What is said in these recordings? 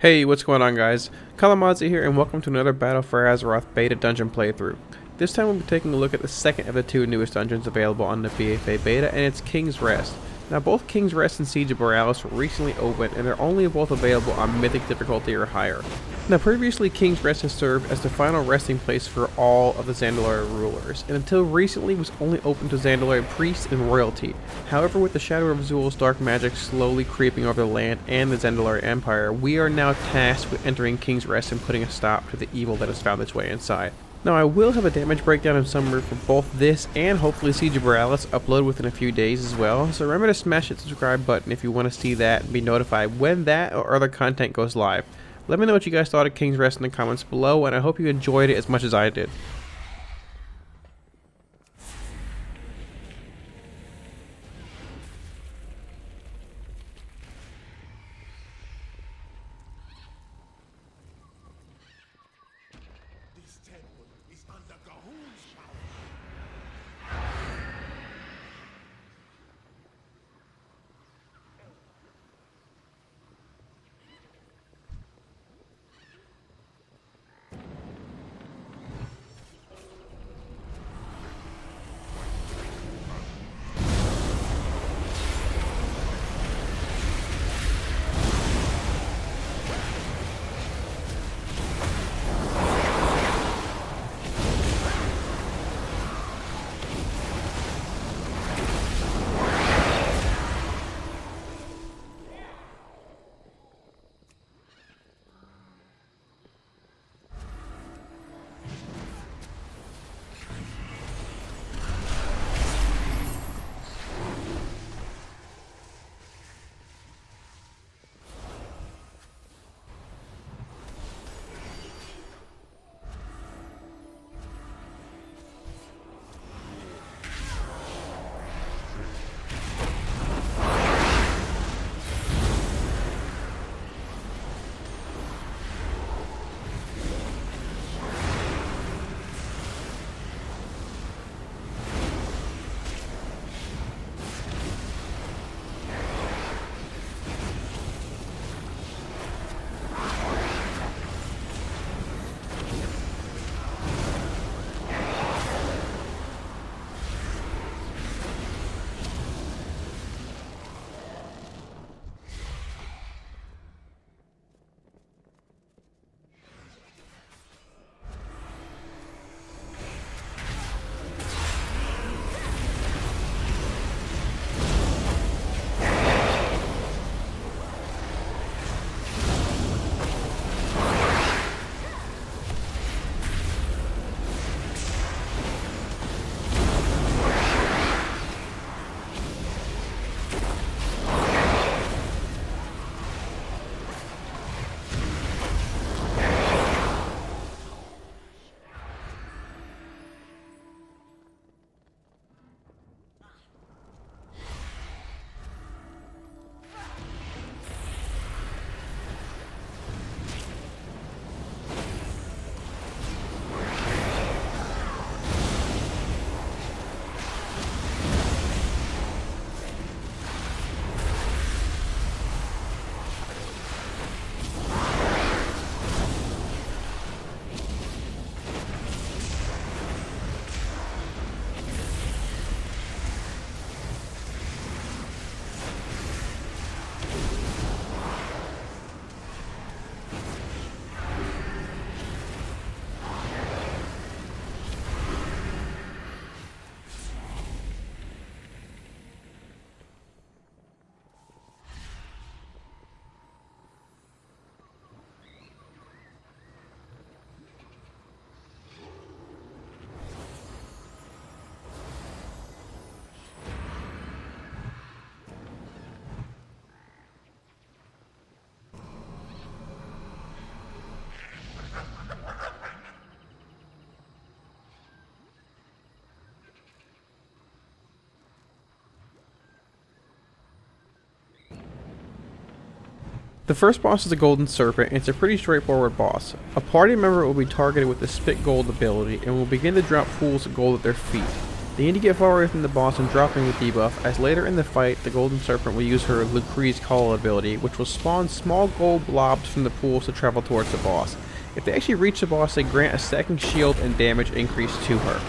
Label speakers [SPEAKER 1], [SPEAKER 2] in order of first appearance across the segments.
[SPEAKER 1] Hey, what's going on guys? Kalamazi here and welcome to another Battle for Azeroth Beta dungeon playthrough. This time we'll be taking a look at the second of the two newest dungeons available on the BFA Beta, and it's King's Rest. Now both King's Rest and Siege of Boralus were recently opened and they're only both available on Mythic difficulty or higher. Now previously King's Rest has served as the final resting place for all of the Zandalari rulers, and until recently was only open to Zandalari priests and royalty. However, with the Shadow of Azul's dark magic slowly creeping over the land and the Zandalari Empire, we are now tasked with entering King's Rest and putting a stop to the evil that has found its way inside. Now I will have a damage breakdown and summary for both this and hopefully Siege of Boralus upload within a few days as well, so remember to smash that subscribe button if you want to see that and be notified when that or other content goes live. Let me know what you guys thought of King's Rest in the comments below, and I hope you enjoyed it as much as I did.
[SPEAKER 2] This temple is under Gahul's power.
[SPEAKER 1] The first boss is the Golden Serpent, and it's a pretty straightforward boss. A party member will be targeted with the Spit Gold ability and will begin to drop pools of gold at their feet. They need to get far away from the boss and dropping the debuff, as later in the fight, the Golden Serpent will use her Lucre's Call ability, which will spawn small gold blobs from the pools to travel towards the boss. If they actually reach the boss, they grant a second shield and damage increase to her.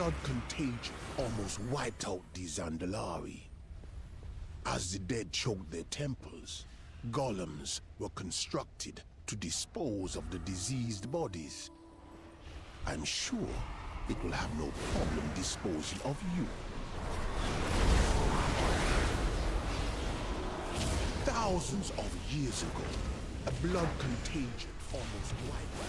[SPEAKER 2] blood contagion almost wiped out the Zandalari. As the dead choked their temples, golems were constructed to dispose of the diseased bodies. I'm sure it will have no problem disposing of you. Thousands of years ago, a blood contagion almost wiped out.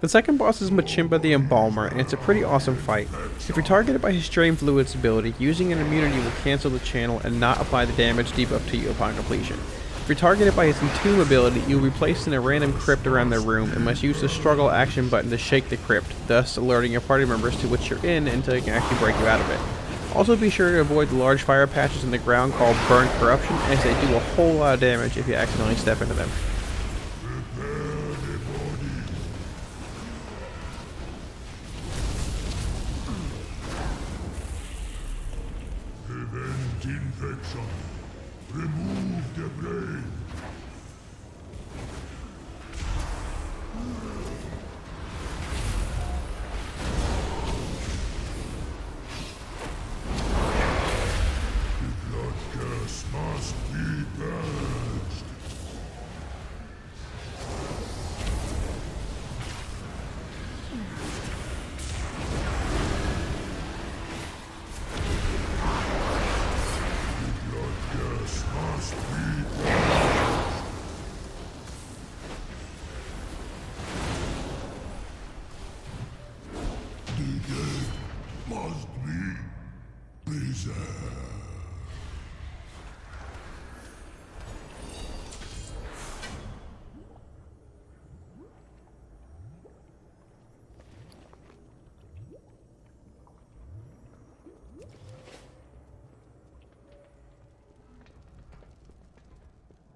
[SPEAKER 1] The second boss is Makimba the Embalmer, and it's a pretty awesome fight. If you're targeted by his Drain Fluids ability, using an immunity will cancel the channel and not apply the damage debuff to you upon completion. If you're targeted by his Entomb ability, you'll be placed in a random crypt around the room and must use the struggle action button to shake the crypt, thus alerting your party members to which you're in until they can actually break you out of it. Also be sure to avoid the large fire patches in the ground called Burn Corruption, as they do a whole lot of damage if you accidentally step into them.
[SPEAKER 2] Infection. Remove the brain. The blood curse must be purged.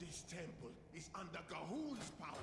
[SPEAKER 2] This temple is under Gahul's power.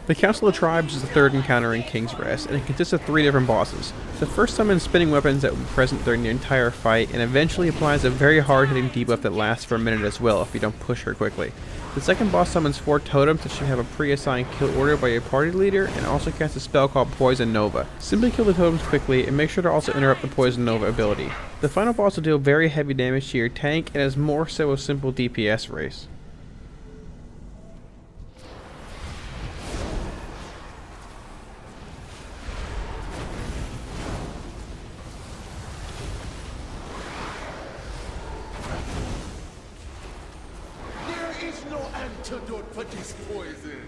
[SPEAKER 1] The Council of Tribes is the third encounter in King's Rest, and it consists of 3 different bosses. The first summons spinning weapons that will be present during the entire fight, and eventually applies a very hard-hitting debuff that lasts for a minute as well if you don't push her quickly. The second boss summons 4 totems that should have a pre-assigned kill order by your party leader, and also casts a spell called Poison Nova. Simply kill the totems quickly, and make sure to also interrupt the Poison Nova ability. The final boss will deal very heavy damage to your tank, and is more so a simple DPS race.
[SPEAKER 2] Antidote for this poison.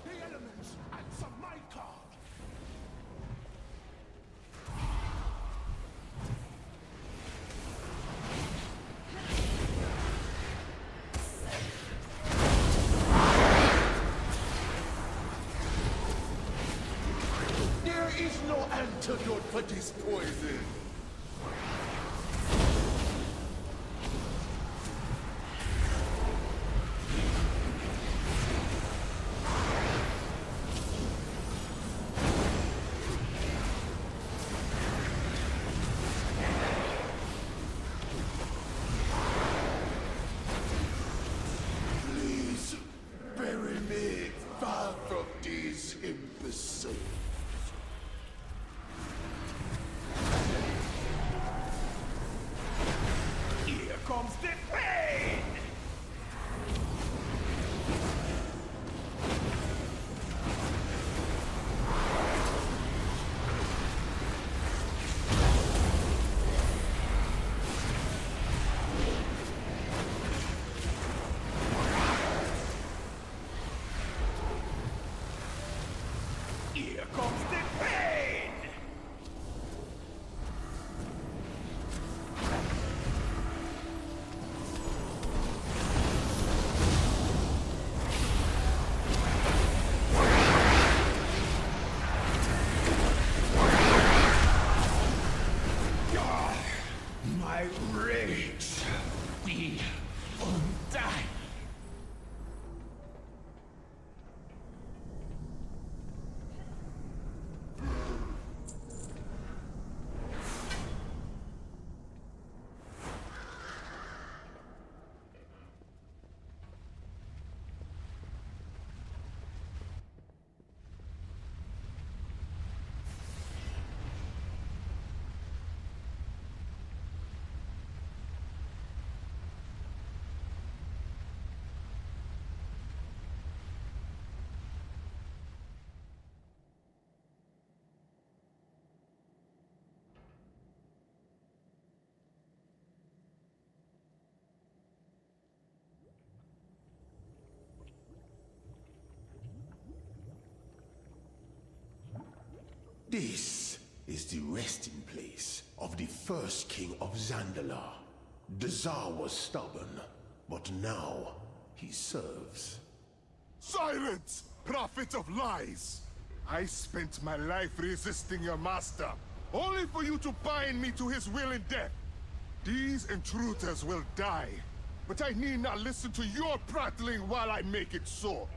[SPEAKER 2] The elements answer my call. There is no antidote for this poison. This is the resting place of the first king of Zandalar. The Tsar was stubborn, but now he serves.
[SPEAKER 3] Silence, prophet of lies! I spent my life resisting your master, only for you to bind me to his will in death. These intruders will die, but I need not listen to your prattling while I make it so.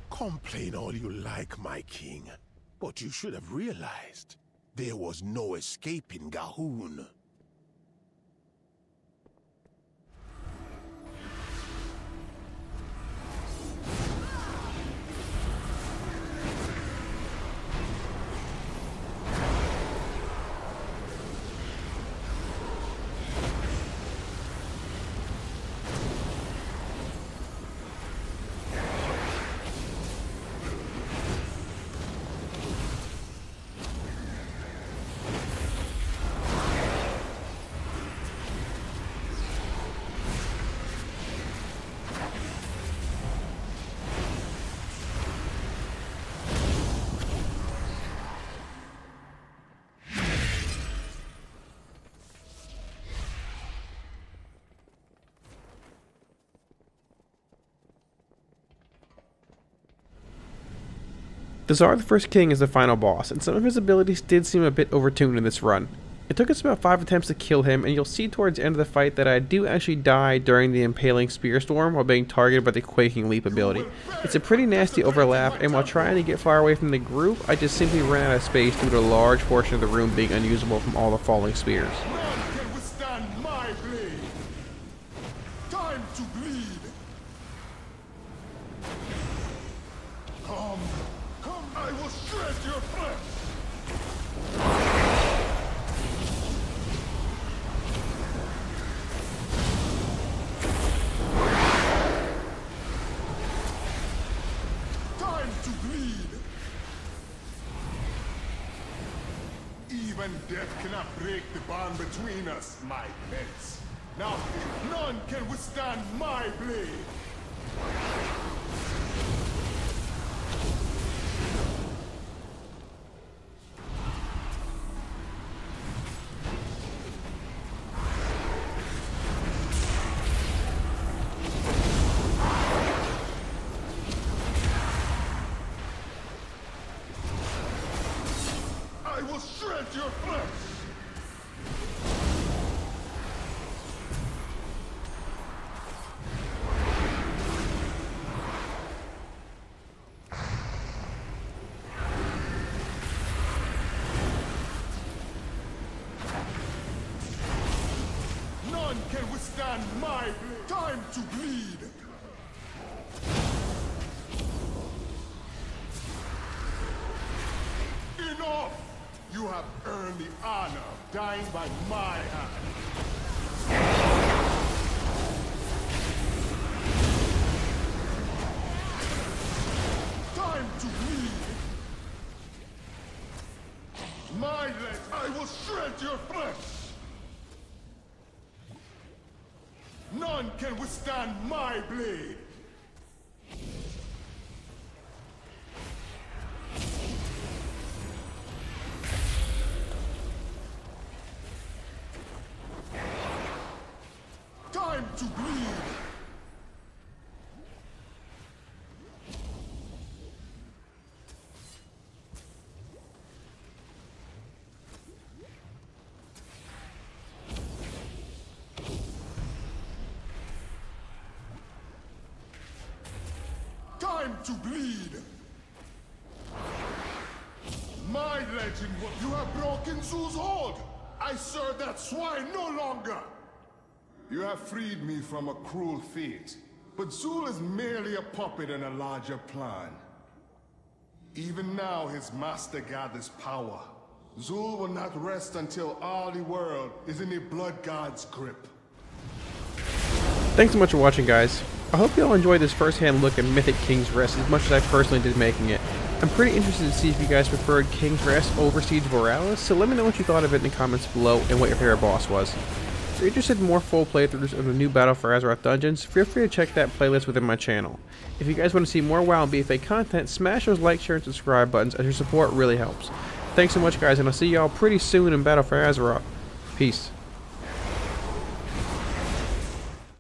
[SPEAKER 2] Complain all you like, my king. But you should have realized there was no escaping Gahun.
[SPEAKER 1] The Tsar the First King is the final boss, and some of his abilities did seem a bit overtuned in this run. It took us about 5 attempts to kill him, and you'll see towards the end of the fight that I do actually die during the impaling spear storm while being targeted by the quaking leap ability. It's a pretty nasty overlap, and while trying to get far away from the group, I just simply ran out of space due to a large portion of the room being unusable from all the falling spears.
[SPEAKER 3] None can withstand my blade. Time to bleed. Come, I will shred your flesh. Even death cannot break the bond between us, my pets. Now, none can withstand my blade. I will shred your flesh! None can withstand my blade! Time to bleed! Enough! You have earned the honor of dying by my hand. Time to bleed. My leg, I will shred your flesh. None can withstand my blade. Time to bleed! Time to bleed! My legend, you have broken Zul's hold! I serve that swine no longer! You have freed me from a cruel fate, but Zul is merely a puppet in a larger plan. Even now, his master gathers power. Zul will not rest until all the world is in the Blood God's grip.
[SPEAKER 1] Thanks so much for watching, guys. I hope you all enjoyed this first-hand look at Mythic King's Rest as much as I personally did making it. I'm pretty interested to see if you guys preferred King's Rest over Siege of Boralus, so let me know what you thought of it in the comments below and what your favorite boss was. If you're interested in more full playthroughs of the new Battle for Azeroth dungeons, feel free to check that playlist within my channel. If you guys want to see more WoW and BFA content, smash those like, share, and subscribe buttons as your support really helps. Thanks so much, guys, and I'll see y'all pretty soon in Battle for Azeroth. Peace.